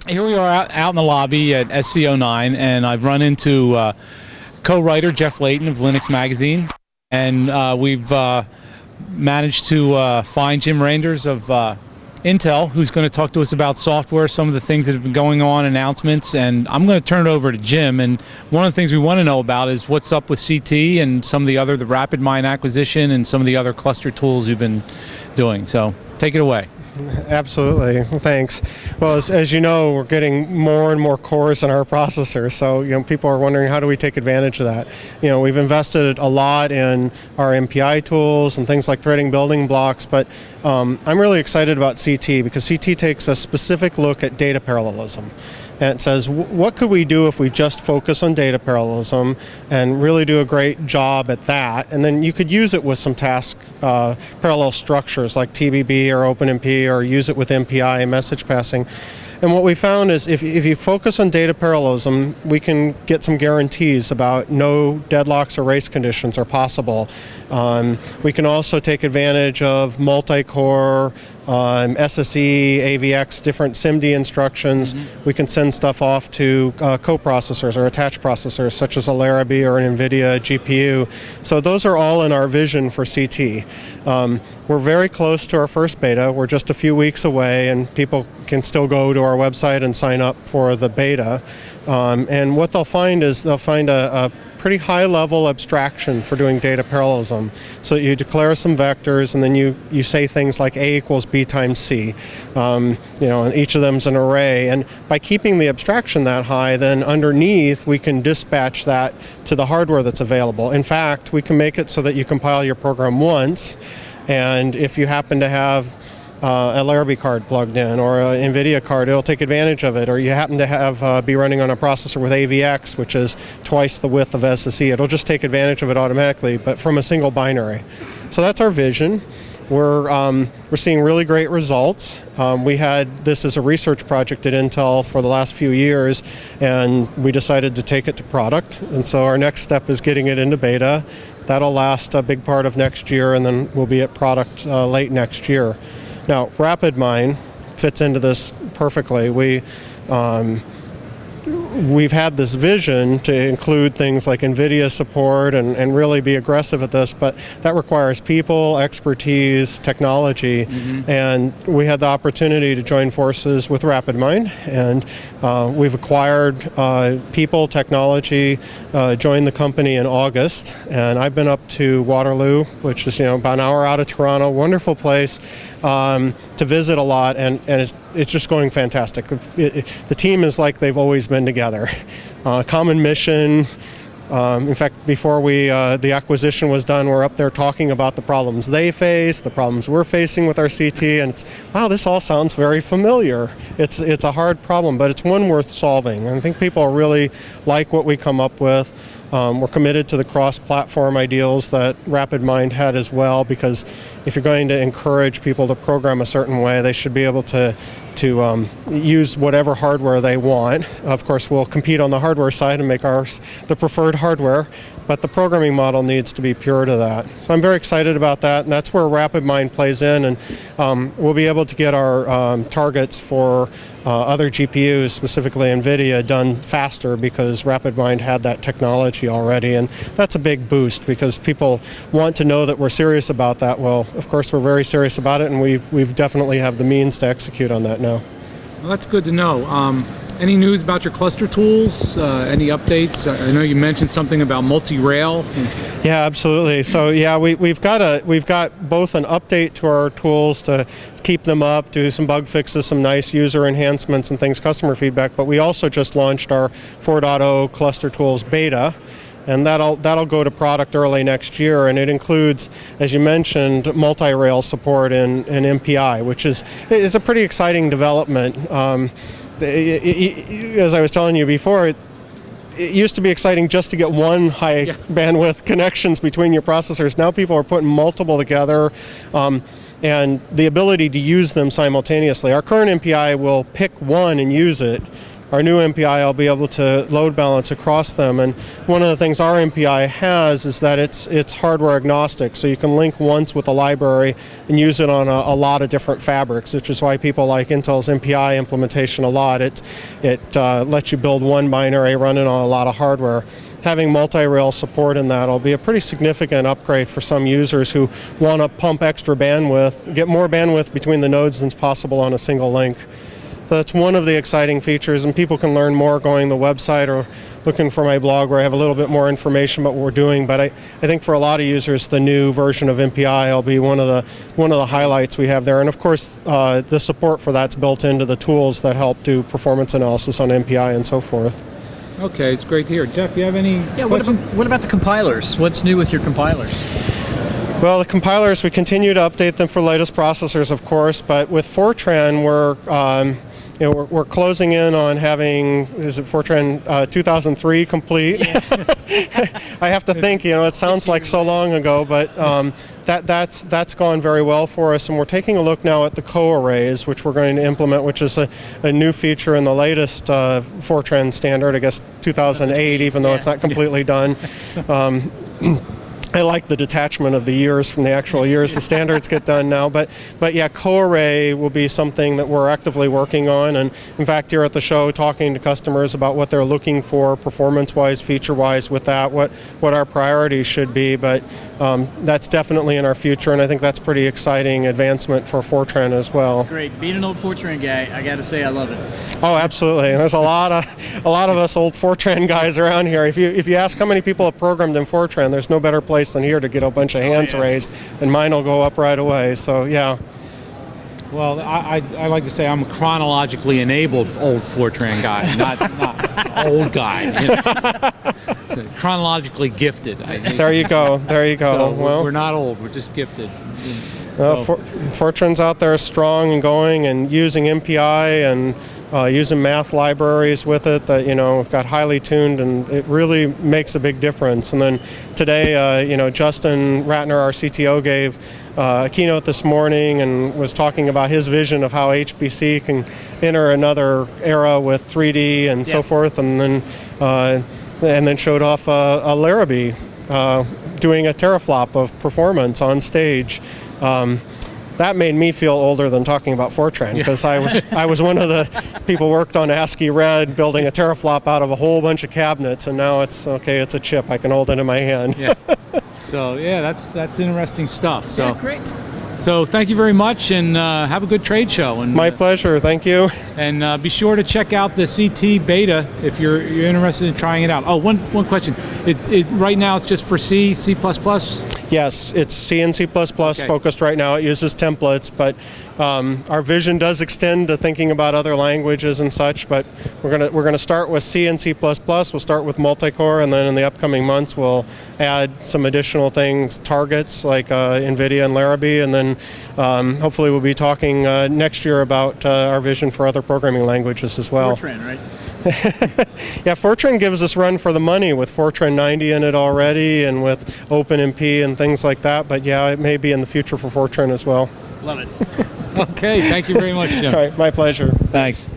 Here we are out in the lobby at SC09, and I've run into co-writer Jeff Layton of Linux Magazine, and we've managed to find Jim Reinders of Intel, who's going to talk to us about software, some of the things that have been going on, announcements, and I'm going to turn it over to Jim. And one of the things we want to know about is what's up with CT and some of the RapidMind acquisition and some of the other cluster tools you've been doing. So take it away. Absolutely. Thanks. Well, as you know, we're getting more and more cores in our processor. So, people are wondering, how do we take advantage of that? We've invested a lot in our MPI tools and things like threading building blocks, but I'm really excited about CT because CT takes a specific look at data parallelism. And it says, what could we do if we just focus on data parallelism and really do a great job at that? And then you could use it with some task parallel structures like TBB or OpenMP, or use it with MPI and message passing. And what we found is if you focus on data parallelism, we can get some guarantees about no deadlocks or race conditions are possible. We can also take advantage of multi-core, SSE, AVX, different SIMD instructions. We can send stuff off to co-processors or attached processors such as a Larrabee or an NVIDIA GPU. So those are all in our vision for CT. We're very close to our first beta. We're just a few weeks away, and people can still go to our website and sign up for the beta. And what they'll find is they'll find a pretty high-level abstraction for doing data parallelism. So you declare some vectors, and then you say things like A equals B times C. And each of them's an array. And by keeping the abstraction that high, then underneath we can dispatch that to the hardware that's available. In fact, we can make it so that you compile your program once, and if you happen to have a Larrabee card plugged in or an NVIDIA card, it'll take advantage of it. Or you happen to have be running on a processor with AVX, which is twice the width of SSE, it'll just take advantage of it automatically, but from a single binary. So that's our vision. We're seeing really great results. We had this as a research project at Intel for the last few years, and we decided to take it to product. And so our next step is getting it into beta. That'll last a big part of next year, and then we'll be at product late next year. Now, RapidMind fits into this perfectly. We've had this vision to include things like NVIDIA support and really be aggressive at this, but that requires people, expertise, technology, and we had the opportunity to join forces with RapidMind, and we've acquired people, technology, joined the company in August, and I've been up to Waterloo, which is about an hour out of Toronto, wonderful place to visit a lot, and it's just going fantastic. The team is like they've always been together. Common mission. In fact, before the acquisition was done, we're up there talking about the problems they face, the problems we're facing with our CT, and wow, this all sounds very familiar. It's a hard problem, but it's one worth solving. And I think people really like what we come up with. We're committed to the cross-platform ideals that RapidMind had as well, because if you're going to encourage people to program a certain way, they should be able to use whatever hardware they want. Of course, we'll compete on the hardware side and make ours the preferred hardware, but the programming model needs to be pure to that. So I'm very excited about that, and that's where RapidMind plays in, and we'll be able to get our targets for other GPUs, specifically NVIDIA, done faster because RapidMind had that technology already, and that's a big boost because people want to know that we're serious about that. Well, of course, we're very serious about it, and we've definitely have the means to execute on that now. Well, that's good to know. Any news about your cluster tools? Any updates? I know you mentioned something about multi-rail. Yeah, absolutely. So yeah, we've got both an update to our tools to keep them up, do some bug fixes, some nice user enhancements and things, customer feedback. But we also just launched our 4.0 cluster tools beta, and that'll go to product early next year, and it includes, as you mentioned, multi-rail support in MPI, which is a pretty exciting development. As I was telling you before, it used to be exciting just to get one high bandwidth connections between your processors. Now people are putting multiple together, and the ability to use them simultaneously. Our current MPI will pick one and use it. our new MPI, I'll be able to load balance across them. And one of the things our MPI has is that it's hardware agnostic, so you can link once with a library and use it on a lot of different fabrics, which is why people like Intel's MPI implementation a lot. It lets you build one binary running on a lot of hardware. Having multi-rail support in that will be a pretty significant upgrade for some users who want to pump extra bandwidth, get more bandwidth between the nodes than is possible on a single link. So that's one of the exciting features, and people can learn more going to the website or looking for my blog where I have a little bit more information about what we're doing. But I think for a lot of users, the new version of MPI will be one of the highlights we have there. And of course, the support for that's built into the tools that help do performance analysis on MPI and so forth. Okay, it's great to hear. Jeff, you have any questions? What about the compilers? What's new with your compilers? Well, the compilers, we continue to update them for latest processors, of course, but with Fortran, we're closing in on having, is it Fortran 2003 complete? Yeah. I have to think, it sounds like so long ago, but that's gone very well for us, and we're taking a look now at the co-arrays, which we're going to implement, which is a new feature in the latest Fortran standard, I guess 2008, even though it's not completely done. I like the detachment of the years from the actual years the standards get done now, but yeah, co-array will be something that we're actively working on, and in fact here at the show talking to customers about what they're looking for performance-wise, feature-wise with that, what our priorities should be, but that's definitely in our future, and I think that's pretty exciting advancement for Fortran as well. Great. Being an old Fortran guy, I got to say I love it. Oh, absolutely. There's a lot of us old Fortran guys around here. If you ask how many people have programmed in Fortran, there's no better place than here to get a bunch of hands raised, and mine will go up right away. So yeah. Well, I like to say I'm a chronologically enabled old Fortran guy, not old guy. So chronologically gifted. There you go. So well, we're not old. We're just gifted. Fortran's out there strong and going and using MPI and using math libraries with it that, we've got highly tuned, and it really makes a big difference. And then today, Justin Ratner, our CTO, gave a keynote this morning and was talking about his vision of how HPC can enter another era with 3D and so forth, and then showed off a Larrabee doing a teraflop of performance on stage. That made me feel older than talking about Fortran, because I was one of the people worked on ASCII Red building a teraflop out of a whole bunch of cabinets, and now it's a chip. I can hold it in my hand. Yeah. So that's interesting stuff. So yeah, great. So thank you very much, and have a good trade show. And my pleasure. Thank you. And be sure to check out the CT beta if you're interested in trying it out. Oh, one question. Right now it's just for C++. Yes, it's C and C++ focused right now. It uses templates, but our vision does extend to thinking about other languages and such. But we're gonna start with C and C++. We'll start with multi-core, and then in the upcoming months we'll add some additional things, targets like NVIDIA and Larrabee, and then hopefully we'll be talking next year about our vision for other programming languages as well. Fortran, right? Yeah, Fortran gives us run for the money with Fortran 90 in it already, and with OpenMP and things like that. But yeah, it may be in the future for Fortran as well. Love it. Okay, thank you very much, Jim. All right, my pleasure. Thanks.